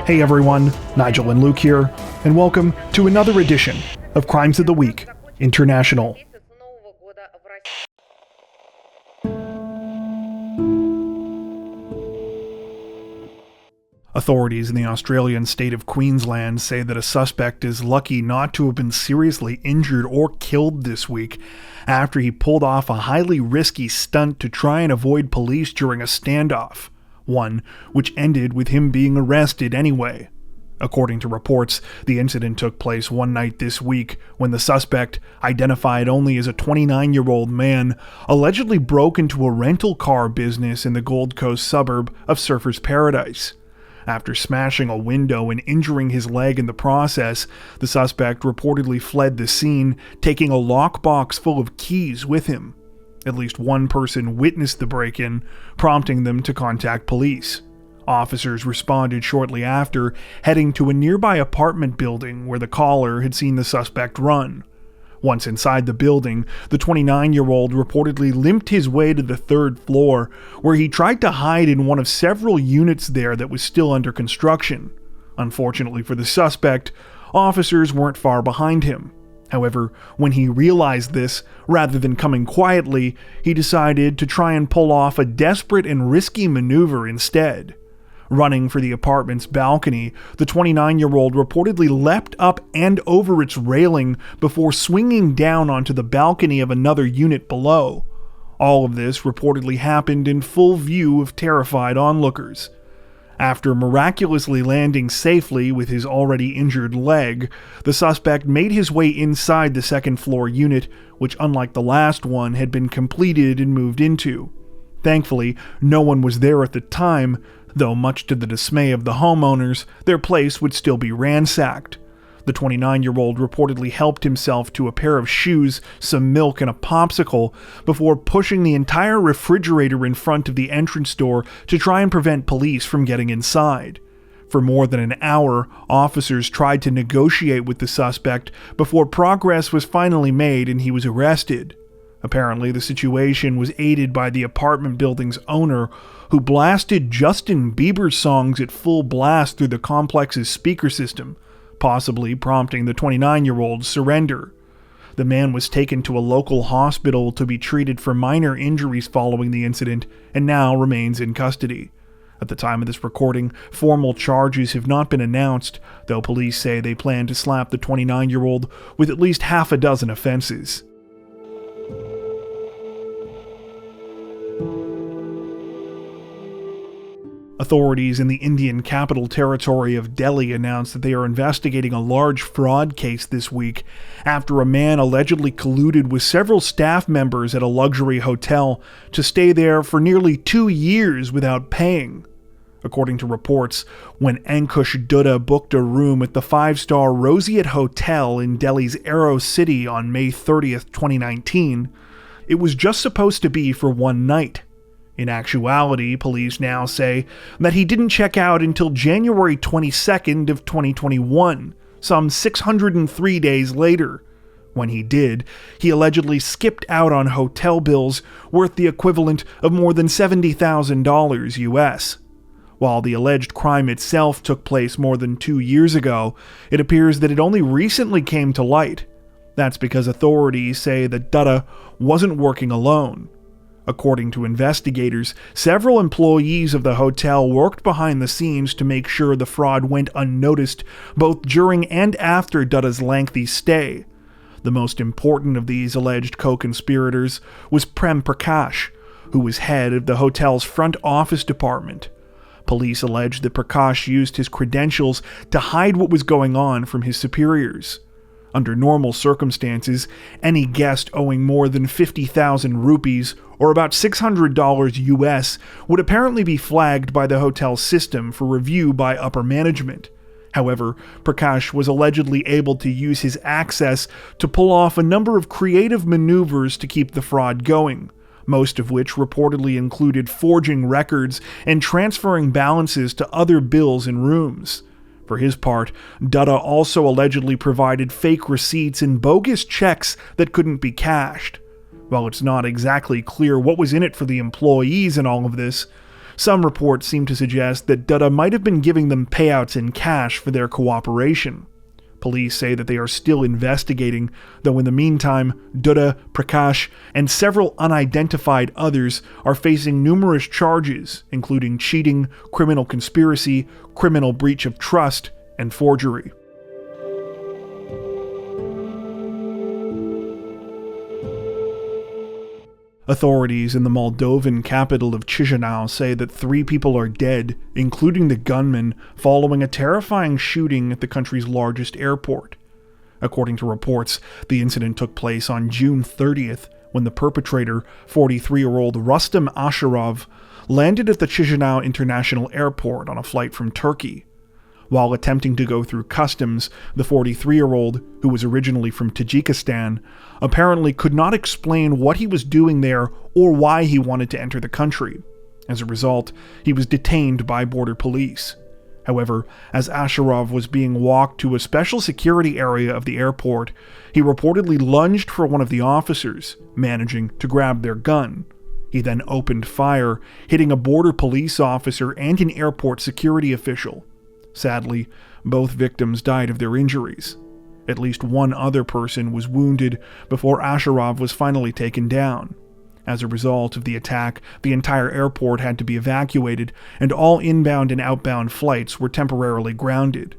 Hey everyone, Nigel and Luke here, and welcome to another edition of Crimes of the Week International. Authorities in the Australian state of Queensland say that a suspect is lucky not to have been seriously injured or killed this week after he pulled off a highly risky stunt to try and avoid police during a standoff, one which ended with him being arrested anyway. According to reports, the incident took place one night this week when the suspect, identified only as a 29-year-old man, allegedly broke into a rental car business in the Gold Coast suburb of Surfers Paradise. After smashing a window and injuring his leg in the process, the suspect reportedly fled the scene, taking a lockbox full of keys with him. At least one person witnessed the break-in, prompting them to contact police. Officers responded shortly after, heading to a nearby apartment building where the caller had seen the suspect run. Once inside the building, the 29-year-old reportedly limped his way to the third floor, where he tried to hide in one of several units there that was still under construction. Unfortunately for the suspect, officers weren't far behind him. However, when he realized this, rather than coming quietly, he decided to try and pull off a desperate and risky maneuver instead. Running for the apartment's balcony, the 29-year-old reportedly leapt up and over its railing before swinging down onto the balcony of another unit below. All of this reportedly happened in full view of terrified onlookers. After miraculously landing safely with his already injured leg, the suspect made his way inside the second-floor unit, which, unlike the last one, had been completed and moved into. Thankfully, no one was there at the time, though much to the dismay of the homeowners, their place would still be ransacked. The 29-year-old reportedly helped himself to a pair of shoes, some milk, and a popsicle before pushing the entire refrigerator in front of the entrance door to try and prevent police from getting inside. For more than an hour, officers tried to negotiate with the suspect before progress was finally made and he was arrested. Apparently, the situation was aided by the apartment building's owner, who blasted Justin Bieber songs at full blast through the complex's speaker system, possibly prompting the 29-year-old's surrender. The man was taken to a local hospital to be treated for minor injuries following the incident and now remains in custody. At the time of this recording, formal charges have not been announced, though police say they plan to slap the 29-year-old with at least half a dozen offenses. Authorities in the Indian Capital Territory of Delhi announced that they are investigating a large fraud case this week after a man allegedly colluded with several staff members at a luxury hotel to stay there for nearly 2 years without paying. According to reports, when Ankush Dutta booked a room at the 5-star Roseate Hotel in Delhi's Aero City on May 30th, 2019, it was just supposed to be for one night. In actuality, police now say that he didn't check out until January 22nd of 2021, some 603 days later. When he did, he allegedly skipped out on hotel bills worth the equivalent of more than $70,000 US. While the alleged crime itself took place more than 2 years ago, it appears that it only recently came to light. That's because authorities say that Dutta wasn't working alone. According to investigators, several employees of the hotel worked behind the scenes to make sure the fraud went unnoticed both during and after Dutta's lengthy stay. The most important of these alleged co-conspirators was Prem Prakash, who was head of the hotel's front office department. Police allege that Prakash used his credentials to hide what was going on from his superiors. Under normal circumstances, any guest owing more than 50,000 rupees, or about $600 US, would apparently be flagged by the hotel system for review by upper management. However, Prakash was allegedly able to use his access to pull off a number of creative maneuvers to keep the fraud going, most of which reportedly included forging records and transferring balances to other bills and rooms. For his part, Dutta also allegedly provided fake receipts and bogus checks that couldn't be cashed. While it's not exactly clear what was in it for the employees in all of this, Some reports seem to suggest that Dutta might have been giving them payouts in cash for their cooperation. Police say that they are still investigating, though in the meantime, Dutta, Prakash, and several unidentified others are facing numerous charges, including cheating, criminal conspiracy, criminal breach of trust, and forgery. Authorities in the Moldovan capital of Chișinău say that 3 people are dead, including the gunman, following a terrifying shooting at the country's largest airport. According to reports, the incident took place on June 30th, when the perpetrator, 43-year-old Rustam Asharov, landed at the Chișinău International Airport on a flight from Turkey. While attempting to go through customs, the 43-year-old, who was originally from Tajikistan, apparently could not explain what he was doing there or why he wanted to enter the country. As a result, he was detained by border police. However, as Asharov was being walked to a special security area of the airport, he reportedly lunged for one of the officers, managing to grab their gun. He then opened fire, hitting a border police officer and an airport security official. Sadly, both victims died of their injuries. At least one other person was wounded before Asharov was finally taken down. As a result of the attack, the entire airport had to be evacuated, and all inbound and outbound flights were temporarily grounded.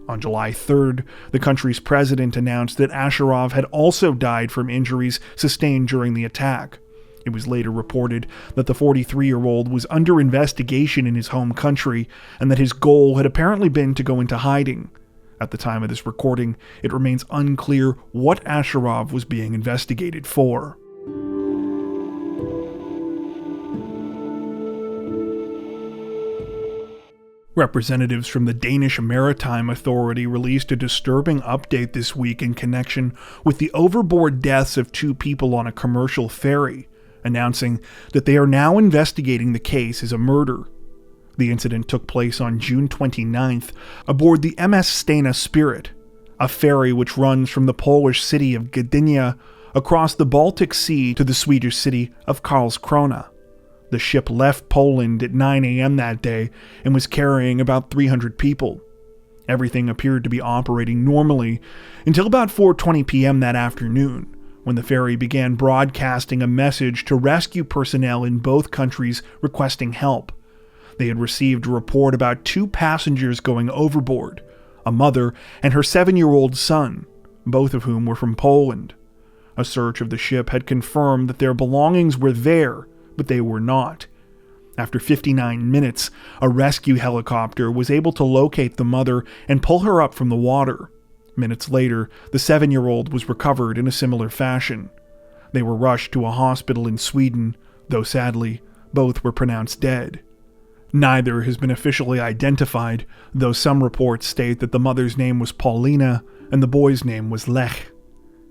On July 3rd, the country's president announced that Asharov had also died from injuries sustained during the attack. It was later reported that the 43-year-old was under investigation in his home country, and that his goal had apparently been to go into hiding. At the time of this recording, it remains unclear what Asharov was being investigated for. Representatives from the Danish Maritime Authority released a disturbing update this week in connection with the overboard deaths of 2 people on a commercial ferry, announcing that they are now investigating the case as a murder. The incident took place on June 29th aboard the MS Stena Spirit, a ferry which runs from the Polish city of Gdynia across the Baltic Sea to the Swedish city of Karlskrona. The ship left Poland at 9 a.m. that day and was carrying about 300 people. Everything appeared to be operating normally until about 4:20 p.m. that afternoon, when the ferry began broadcasting a message to rescue personnel in both countries requesting help. They had received a report about 2 passengers going overboard, a mother and her 7-year-old son, both of whom were from Poland. A search of the ship had confirmed that their belongings were there, but they were not. After 59 minutes, a rescue helicopter was able to locate the mother and pull her up from the water. Minutes later, the 7-year-old was recovered in a similar fashion. They were rushed to a hospital in Sweden, though sadly, both were pronounced dead. Neither has been officially identified, though some reports state that the mother's name was Paulina and the boy's name was Lech.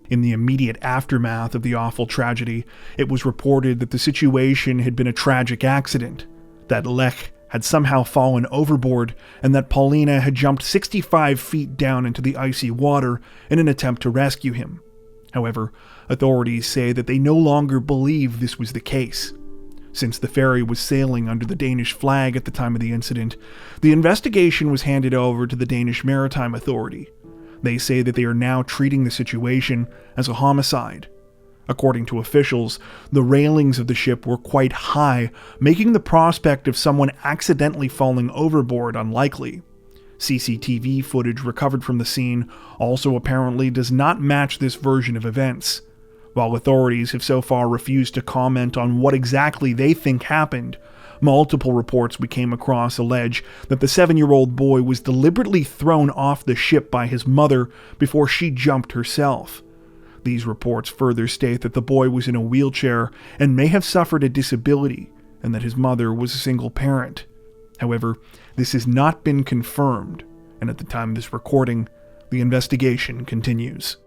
In the immediate aftermath of the awful tragedy, it was reported that the situation had been a tragic accident, that Lech had somehow fallen overboard, and that Paulina had jumped 65 feet down into the icy water in an attempt to rescue him. However, authorities say that they no longer believe this was the case. Since the ferry was sailing under the Danish flag at the time of the incident, the investigation was handed over to the Danish Maritime Authority. They say that they are now treating the situation as a homicide. According to officials, the railings of the ship were quite high, making the prospect of someone accidentally falling overboard unlikely. CCTV footage recovered from the scene also apparently does not match this version of events. While authorities have so far refused to comment on what exactly they think happened, multiple reports we came across allege that the 7-year-old boy was deliberately thrown off the ship by his mother before she jumped herself. These reports further state that the boy was in a wheelchair and may have suffered a disability, and that his mother was a single parent. However, this has not been confirmed, and at the time of this recording, the investigation continues.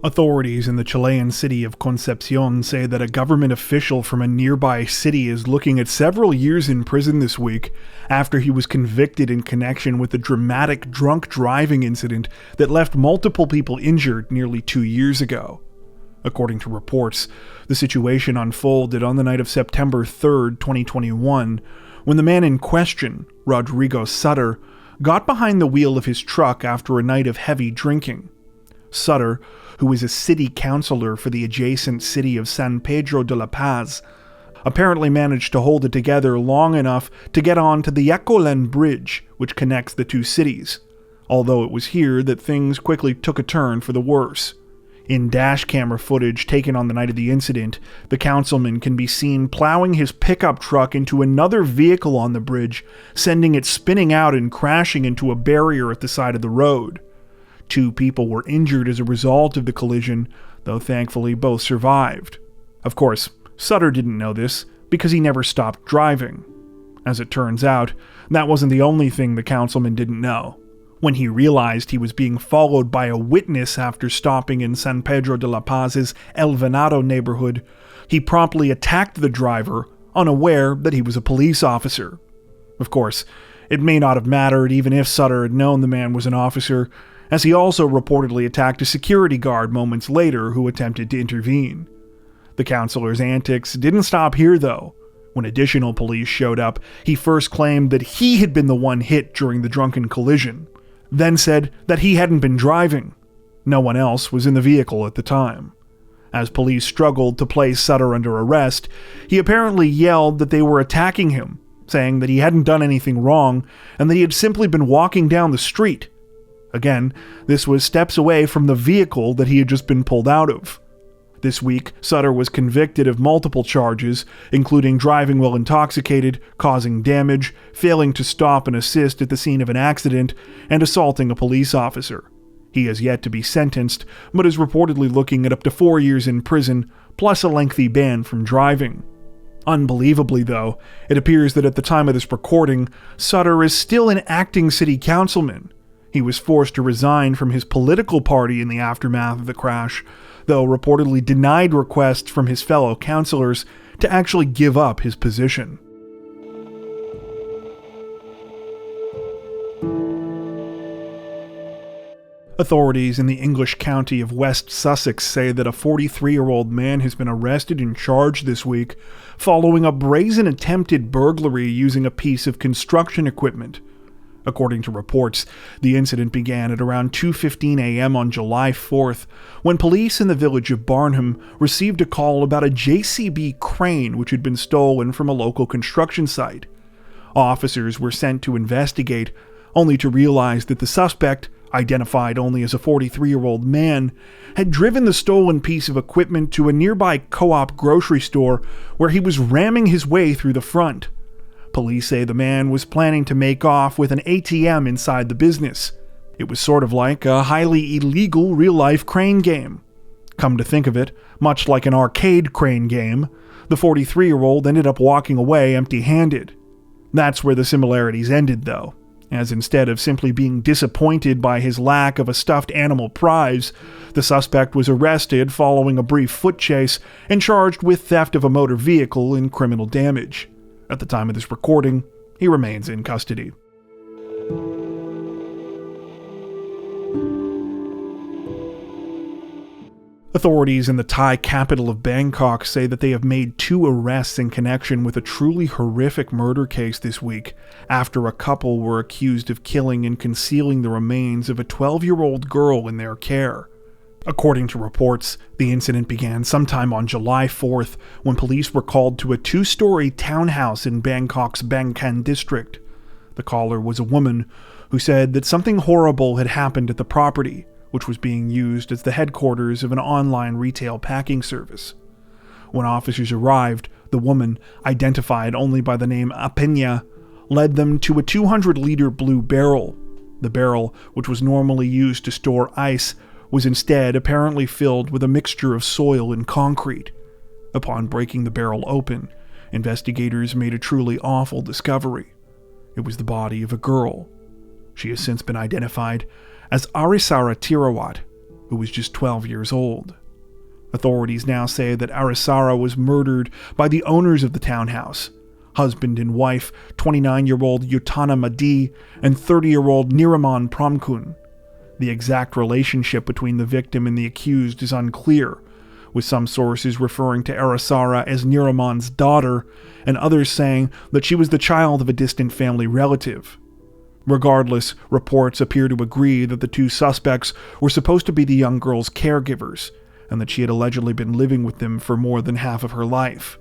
Authorities in the Chilean city of Concepción say that a government official from a nearby city is looking at several years in prison this week after he was convicted in connection with the dramatic drunk driving incident that left multiple people injured nearly 2 years ago. According to reports, the situation unfolded on the night of September 3rd, 2021, when the man in question, Rodrigo Sutter, got behind the wheel of his truck after a night of heavy drinking. Sutter, who is a city councilor for the adjacent city of San Pedro de la Paz, apparently managed to hold it together long enough to get onto the Yacolen Bridge, which connects the two cities, although it was here that things quickly took a turn for the worse. In dash camera footage taken on the night of the incident, the councilman can be seen plowing his pickup truck into another vehicle on the bridge, sending it spinning out and crashing into a barrier at the side of the road. 2 people were injured as a result of the collision, though thankfully both survived. Of course, Sutter didn't know this because he never stopped driving. As it turns out, that wasn't the only thing the councilman didn't know. When he realized he was being followed by a witness after stopping in San Pedro de la Paz's El Venado neighborhood, he promptly attacked the driver, unaware that he was a police officer. Of course, it may not have mattered even if Sutter had known the man was an officer, as he also reportedly attacked a security guard moments later who attempted to intervene. The councilor's antics didn't stop here, though. When additional police showed up, he first claimed that he had been the one hit during the drunken collision, then said that he hadn't been driving. No one else was in the vehicle at the time. As police struggled to place Sutter under arrest, he apparently yelled that they were attacking him, saying that he hadn't done anything wrong and that he had simply been walking down the street. Again, this was steps away from the vehicle that he had just been pulled out of. This week, Sutter was convicted of multiple charges, including driving while intoxicated, causing damage, failing to stop and assist at the scene of an accident, and assaulting a police officer. He has yet to be sentenced, but is reportedly looking at up to 4 years in prison, plus a lengthy ban from driving. Unbelievably, though, it appears that at the time of this recording, Sutter is still an acting city councilman. He was forced to resign from his political party in the aftermath of the crash, though reportedly denied requests from his fellow councillors to actually give up his position. Authorities in the English county of West Sussex say that a 43-year-old man has been arrested and charged this week following a brazen attempted burglary using a piece of construction equipment. According to reports, the incident began at around 2:15 a.m. on July 4th, when police in the village of Barnham received a call about a JCB crane which had been stolen from a local construction site. Officers were sent to investigate, only to realize that the suspect, identified only as a 43-year-old man, had driven the stolen piece of equipment to a nearby co-op grocery store where he was ramming his way through the front. Police say the man was planning to make off with an ATM inside the business. It was sort of like a highly illegal real-life crane game. Come to think of it, much like an arcade crane game, the 43-year-old ended up walking away empty-handed. That's where the similarities ended, though, as instead of simply being disappointed by his lack of a stuffed animal prize, the suspect was arrested following a brief foot chase and charged with theft of a motor vehicle and criminal damage. At the time of this recording, he remains in custody. Authorities in the Thai capital of Bangkok say that they have made 2 arrests in connection with a truly horrific murder case this week, after a couple were accused of killing and concealing the remains of a 12-year-old girl in their care. According to reports, the incident began sometime on July 4th when police were called to a 2-story townhouse in Bangkok's Bangkok district. The caller was a woman who said that something horrible had happened at the property, which was being used as the headquarters of an online retail packing service. When officers arrived, the woman, identified only by the name Apenya, led them to a 200-liter blue barrel. The barrel, which was normally used to store ice, was instead apparently filled with a mixture of soil and concrete. Upon breaking the barrel open, investigators made a truly awful discovery. It was the body of a girl. She has since been identified as Arisara Tirawat, who was just 12 years old. Authorities now say that Arisara was murdered by the owners of the townhouse, husband and wife, 29-year-old Yutana Madi and 30-year-old Niraman Pramkun. The exact relationship between the victim and the accused is unclear, with some sources referring to Arasara as Niraman's daughter, and others saying that she was the child of a distant family relative. Regardless, reports appear to agree that the two suspects were supposed to be the young girl's caregivers, and that she had allegedly been living with them for more than half of her life.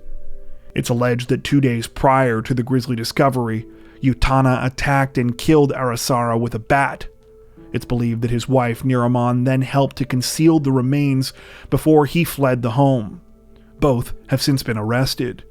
It's alleged that 2 days prior to the grisly discovery, Utana attacked and killed Arasara with a bat. It's believed that his wife Niraman then helped to conceal the remains before he fled the home. Both have since been arrested.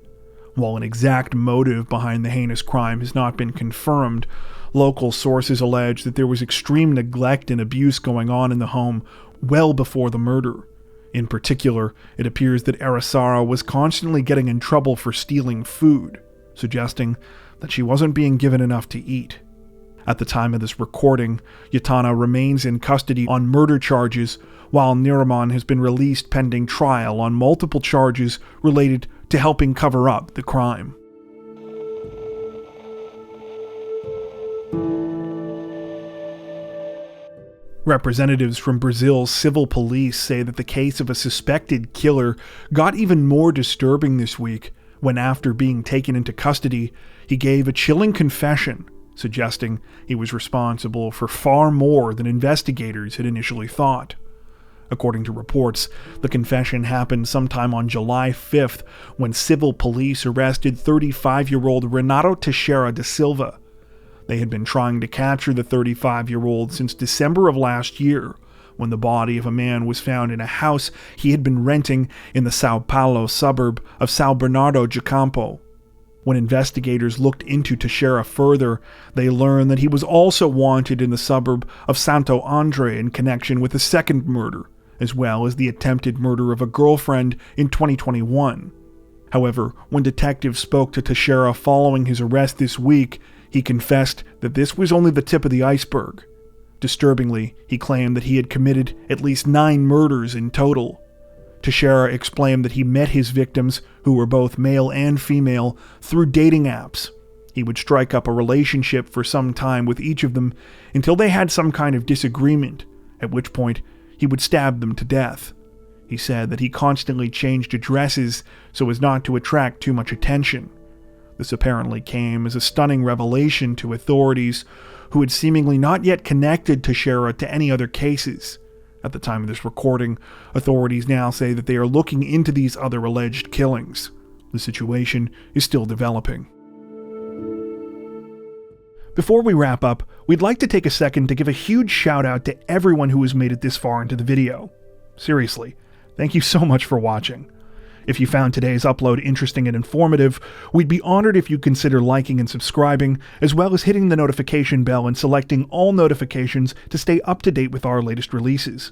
While an exact motive behind the heinous crime has not been confirmed, local sources allege that there was extreme neglect and abuse going on in the home well before the murder. In particular, it appears that Arasara was constantly getting in trouble for stealing food, suggesting that she wasn't being given enough to eat. At the time of this recording, Utana remains in custody on murder charges, while Niraman has been released pending trial on multiple charges related to helping cover up the crime. Representatives from Brazil's civil police say that the case of a suspected killer got even more disturbing this week when, after being taken into custody, he gave a chilling confession, suggesting he was responsible for far more than investigators had initially thought. According to reports, the confession happened sometime on July 5th when civil police arrested 35-year-old Renato Teixeira da Silva. They had been trying to capture the 35-year-old since December of last year, when the body of a man was found in a house he had been renting in the São Paulo suburb of São Bernardo de Campo. When investigators looked into Teixeira further, they learned that he was also wanted in the suburb of Santo André in connection with a second murder, as well as the attempted murder of a girlfriend in 2021. However, when detectives spoke to Teixeira following his arrest this week, he confessed that this was only the tip of the iceberg. Disturbingly, he claimed that he had committed at least 9 murders in total. Teixeira explained that he met his victims, who were both male and female, through dating apps. He would strike up a relationship for some time with each of them until they had some kind of disagreement, at which point he would stab them to death. He said that he constantly changed addresses so as not to attract too much attention. This apparently came as a stunning revelation to authorities who had seemingly not yet connected Teixeira to any other cases. At the time of this recording, authorities now say that they are looking into these other alleged killings. The situation is still developing. Before we wrap up, we'd like to take a second to give a huge shout out to everyone who has made it this far into the video. Seriously, thank you so much for watching. If you found today's upload interesting and informative, we'd be honored if you'd consider liking and subscribing, as well as hitting the notification bell and selecting all notifications to stay up to date with our latest releases.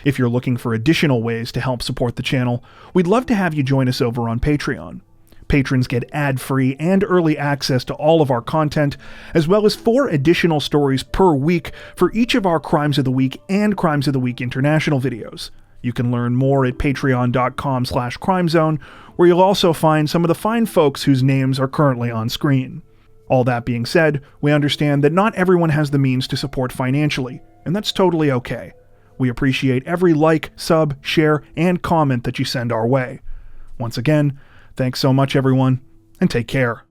If you're looking for additional ways to help support the channel, we'd love to have you join us over on Patreon. Patrons get ad-free and early access to all of our content, as well as 4 additional stories per week for each of our Crimes of the Week and Crimes of the Week International videos. You can learn more at patreon.com/crimezone, where you'll also find some of the fine folks whose names are currently on screen. All that being said, we understand that not everyone has the means to support financially, and that's totally okay. We appreciate every like, sub, share, and comment that you send our way. Once again, thanks so much everyone, and take care.